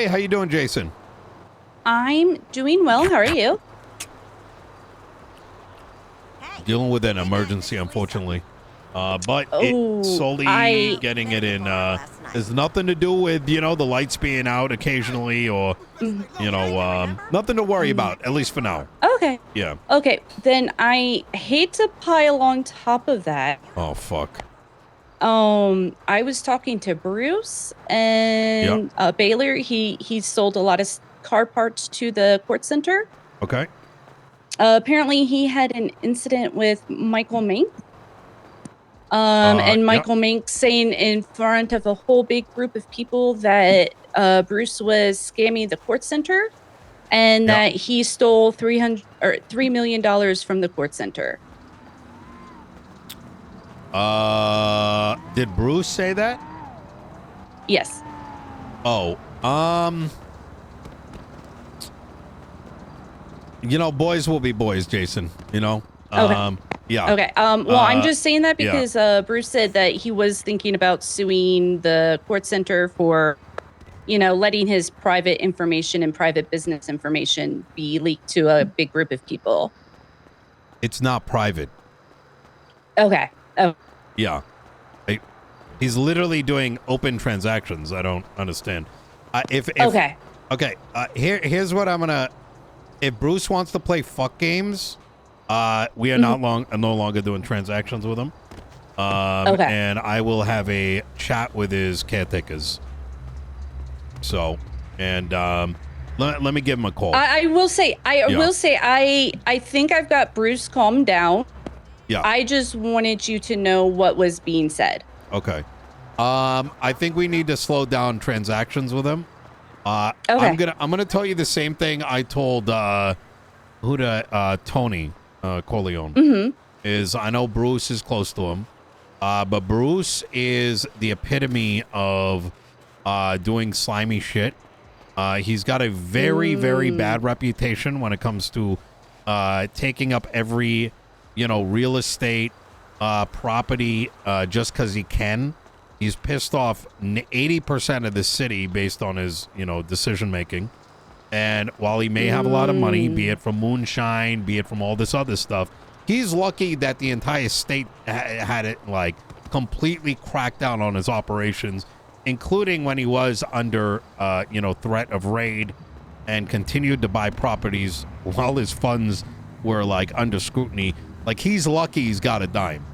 how you doing, Jacyn? I'm doing well. How are you? Dealing with an emergency, unfortunately. But Oh, solely getting it in, there's nothing to do with, you know, the lights being out occasionally or, you know, nothing to worry about, at least for now. Okay. Yeah. Okay, then I hate to pile on top of that. Oh, fuck. I was talking to Bruce and Baylor. He sold a lot of car parts to the Kortz Center. Okay. Apparently he had an incident with Michael Mink. And Michael Mink saying in front of a whole big group of people that Bruce was scamming the Kortz Center and that he stole $3 million from the Kortz Center. Did Bruce say that? Yes. Oh, you know, boys will be boys, Jacyn, you know? Okay. Yeah. Okay. Well, I'm just saying that because Bruce said that he was thinking about suing the Kortz Center for, you know, letting his private information and private business information be leaked to a big group of people. It's not private. Okay. Oh. Yeah. He's literally doing open transactions. I don't understand. Okay. Here's what I'm gonna. If Bruce wants to play fuck games, we are no longer doing transactions with him. And I will have a chat with his caretakers. So, and let me give him a call. I will say, I think I've got Bruce calmed down. Yeah. I just wanted you to know what was being said. Okay. I think we need to slow down transactions with him. Okay. I'm gonna tell you the same thing I told Tony Corleone. Is I know Bruce is close to him, but Bruce is the epitome of doing slimy shit. He's got a very very bad reputation when it comes to taking up every, you know, real estate property just because he can. He's pissed off 80% of the city based on his, you know, decision making. And while he may have a lot of money, be it from moonshine, be it from all this other stuff, he's lucky that the entire state had it like completely cracked down on his operations, including when he was under, you know, threat of raid and continued to buy properties while his funds were like under scrutiny. Like, he's lucky he's got a dime.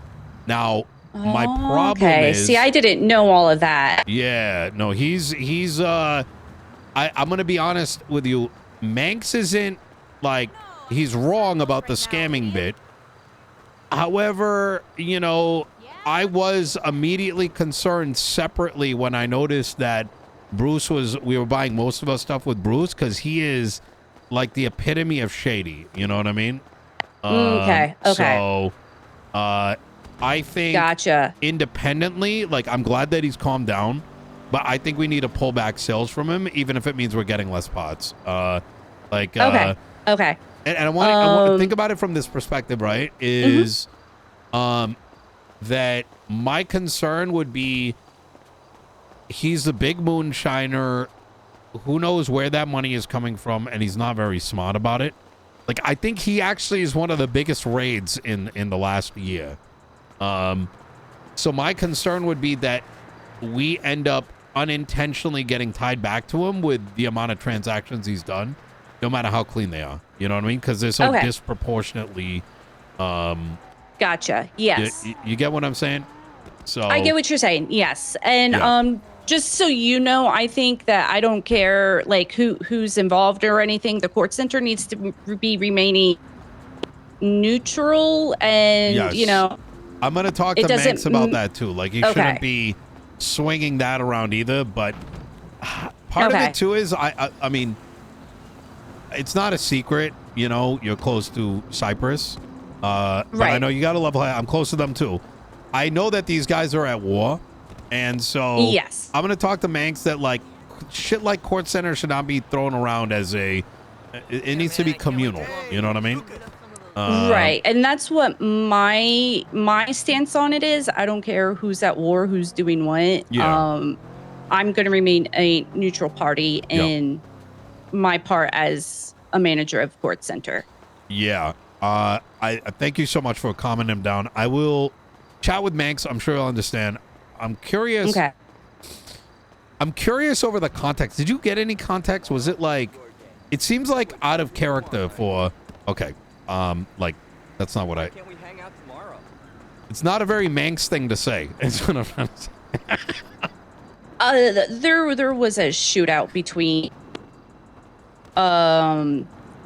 Now, my problem is... See, I didn't know all of that. Yeah, no, he's I'm going to be honest with you. Manx isn't, like, he's wrong about the scamming bit. However, you know, I was immediately concerned separately when I noticed that we were buying most of our stuff with Bruce because he is, like, the epitome of shady. You know what I mean? Okay. So, I think independently, like, I'm glad that he's calmed down, but I think we need to pull back sales from him, even if it means we're getting less pots. And I want to think about it from this perspective, right? Is that my concern would be he's the big moonshiner. Who knows where that money is coming from, and he's not very smart about it. Like, I think he actually is one of the biggest raids in the last year. So my concern would be that we end up unintentionally getting tied back to him with the amount of transactions he's done, no matter how clean they are. You know what I mean? Because they're so disproportionately. Gotcha. Yes. You get what I'm saying? So I get what you're saying. Yes. And just so you know, I think that I don't care like who's involved or anything. The Kortz Center needs to be remaining neutral, and you know. I'm going to talk to Manx about that too. Like, he shouldn't be swinging that around either. But part of it too is, I mean, it's not a secret, you know, you're close to Cyprus. But I know you got to level high. I'm close to them too. I know that these guys are at war. And so I'm going to talk to Manx that, like, shit like Kortz Center should not be thrown around as it needs to be communal. You know what I mean? Right. And that's what my stance on it is. I don't care who's at war, who's doing what. I'm going to remain a neutral party in my part as a manager of Kortz Center. Yeah. I thank you so much for calming him down. I will chat with Manx. I'm sure he'll understand. I'm curious. Okay. I'm curious over the context. Did you get any context? Was it like, it seems like out of character for, okay. Like, that's not what I, Can't we hang out tomorrow? it's not a very Manx thing to say. It's what I'm trying to say. There was a shootout between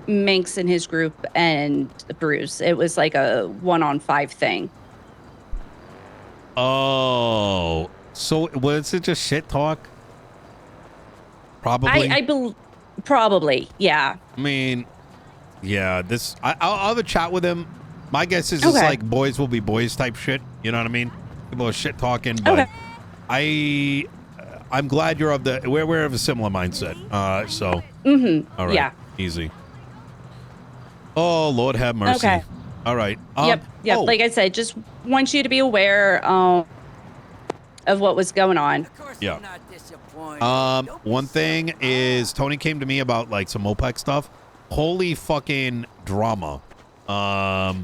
Manx and his group and Bruce. It was like a 1-on-5 thing. Oh, so was it just shit talk? Probably. Probably, yeah. I mean, yeah. I'll have a chat with him. My guess is it's like boys will be boys type shit. You know what I mean? People are shit talking, but I'm glad you're we're of a similar mindset. So. All right. Yeah. Easy. Oh, Lord have mercy. Okay. All right. Yep. Oh. Like I said, just want you to be aware of what was going on. Yeah. One thing is Tony came to me about like some OPEC stuff. Holy fucking drama. I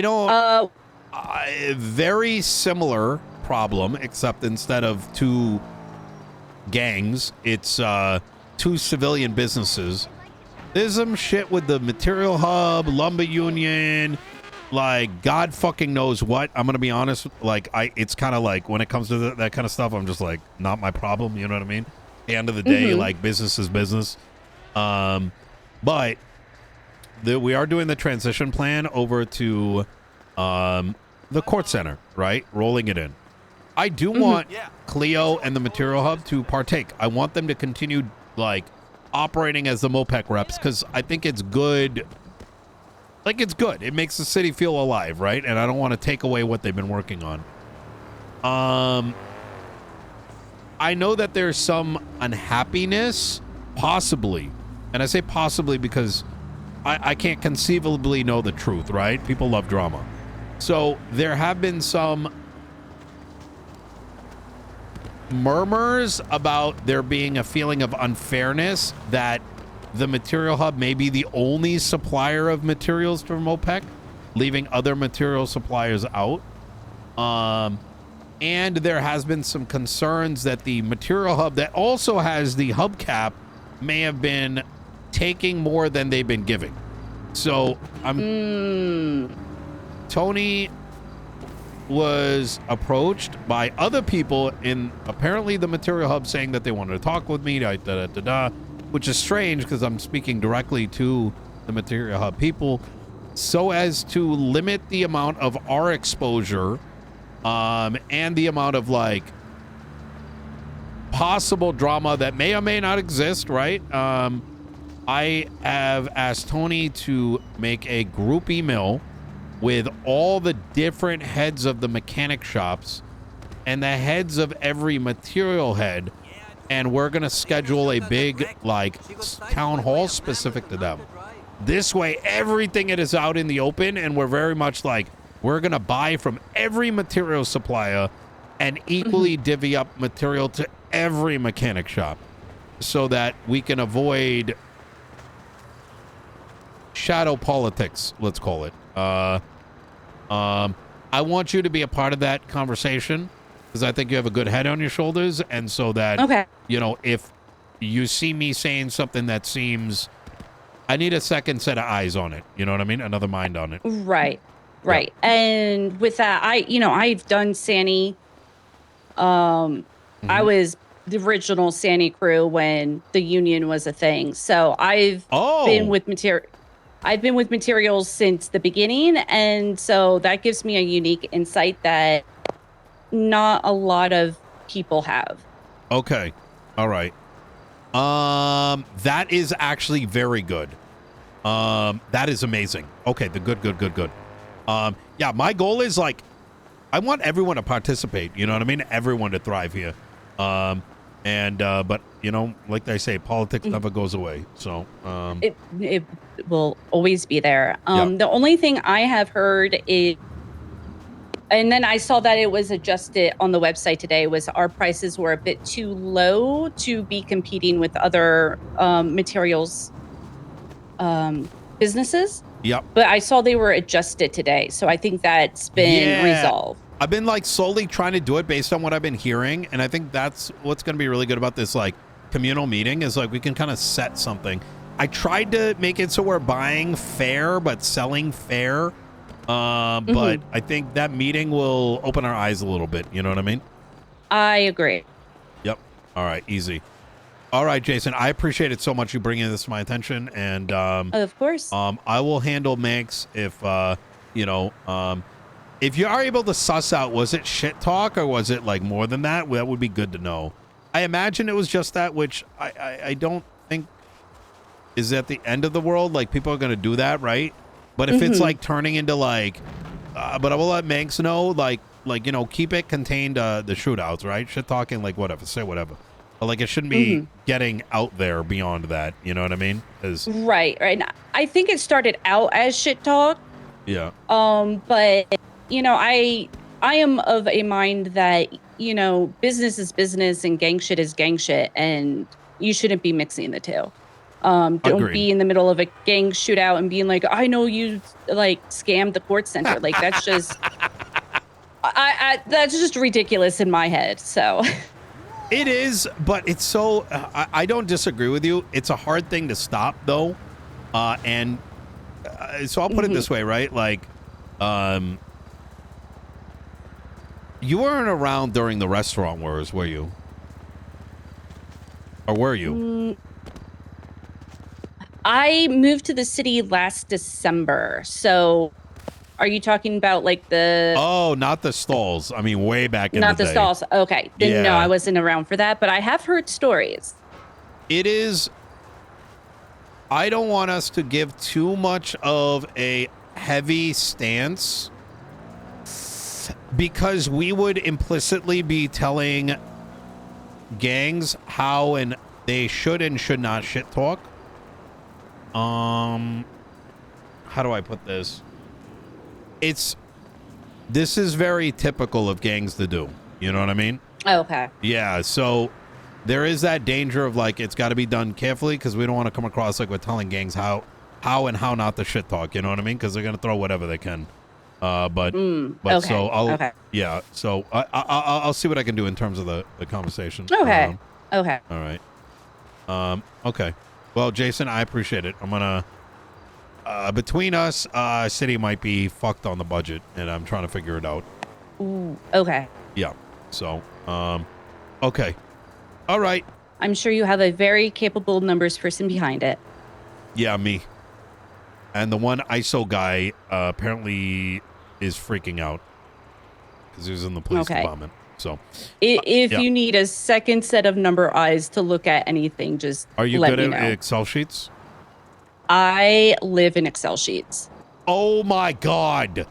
don't. Very similar problem, except instead of two gangs, it's two civilian businesses. There's some shit with the Material Hub, Lumber Union, like God fucking knows what. I'm gonna be honest, like it's kind of like when it comes to that kind of stuff, I'm just like, not my problem. You know what I mean? At the end of the day, like business is business. But we are doing the transition plan over to the Kortz Center, right? Rolling it in. I do want Cleo and the Material Hub to partake. I want them to continue like operating as the MOPEC reps because I think it's good. Like, it's good. It makes the city feel alive, right? And I don't want to take away what they've been working on. I know that there's some unhappiness, possibly. And I say possibly because I can't conceivably know the truth, right? People love drama. So there have been some murmurs about there being a feeling of unfairness that the Material Hub may be the only supplier of materials to MOPEC, leaving other material suppliers out. And there has been some concerns that the Material Hub that also has the hubcap may have been taking more than they've been giving. So Tony was approached by other people in apparently the Material Hub saying that they wanted to talk with me, which is strange because I'm speaking directly to the Material Hub people, so as to limit the amount of our exposure and the amount of like possible drama that may or may not exist, right? I have asked Tony to make a group email with all the different heads of the mechanic shops and the heads of every material head, and we're gonna schedule a big like town hall specific to them. This way everything is out in the open, and we're very much like we're gonna buy from every material supplier and equally divvy up material to every mechanic shop so that we can avoid shadow politics, let's call it. I want you to be a part of that conversation because I think you have a good head on your shoulders, and so that you know, if you see me saying something that seems, I need a second set of eyes on it. You know what I mean? Another mind on it. Right. And with that, I've done Sani. I was the original Sani crew when the union was a thing. So I've been with materials since the beginning, and so that gives me a unique insight that not a lot of people have. Okay. All right. That is actually very good. That is amazing. Okay, good. Yeah, my goal is like I want everyone to participate, you know what I mean? Everyone to thrive here. But you know, like they say, politics never goes away. So it will always be there. The only thing I have heard is And then I saw that it was adjusted on the website today. Was our prices were a bit too low to be competing with other materials businesses. Yep. But I saw they were adjusted today, so I think that's been resolved. I've been like slowly trying to do it based on what I've been hearing, and I think that's what's going to be really good about this like communal meeting is like we can kind of set something. I tried to make it so we're buying fair but selling fair, but I think that meeting will open our eyes a little bit. You know what I mean? I agree. Yep. All right. Easy. All right, Jacyn. I appreciate it so much you bringing this to my attention, and of course, I will handle Mix if if you are able to suss out, was it shit talk or was it like more than that? That would be good to know. I imagine it was just that, which I don't think is at the end of the world. Like people are going to do that, right? But if it's like turning into like, but I will let Manx know, like keep it contained the shootouts, right? Shit talking, like whatever, say whatever. But like it shouldn't be getting out there beyond that. You know what I mean? Right. I think it started out as shit talk. Yeah. But I am of a mind that business is business and gang shit is gang shit, and you shouldn't be mixing the two. Don't be in the middle of a gang shootout and being like, I know you like scammed the Kortz center. Like that's just, that's just ridiculous in my head. So it is, but it's so, I don't disagree with you. It's a hard thing to stop though. So I'll put it this way, right? Like, you weren't around during the restaurant wars, were you? Or were you? I moved to the city last December. So are you talking about like the... Oh, not the stalls. I mean, way back in the day. Not the stalls. Okay. Then no, I wasn't around for that, but I have heard stories. It is... I don't want us to give too much of a heavy stance because we would implicitly be telling gangs how and they should and should not shit talk. How do I put this? This is very typical of gangs to do. You know what I mean? Oh, okay. Yeah, so there is that danger of like it's got to be done carefully because we don't want to come across like we're telling gangs how and how not to shit talk. You know what I mean? Because they're gonna throw whatever they can. But okay. So yeah. So I'll see what I can do in terms of the conversation. Okay. Okay. All right. Okay. Well, Jacyn, I appreciate it. I'm gonna between us, city might be fucked on the budget, and I'm trying to figure it out. Ooh, okay. Yeah. So, okay. All right. I'm sure you have a very capable numbers person behind it. Yeah, me. And the one ISO guy apparently is freaking out because he was in the police department. So, if you need a second set of number eyes to look at anything, just are you let good me at know. Excel sheets? I live in Excel sheets. Oh my God.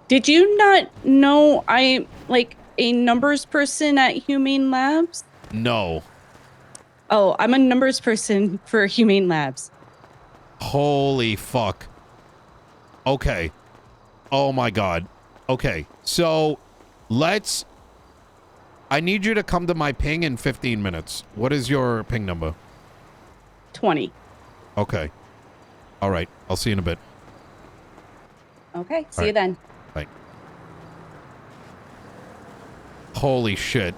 Did you not know I'm like a numbers person at Humane Labs? No. Oh, I'm a numbers person for Humane Labs. Holy fuck. Okay. Oh my God. Okay. So I need you to come to my ping in 15 minutes. What is your ping number? 20. Okay. All right. I'll see you in a bit. Okay. See you then. Bye. Holy shit.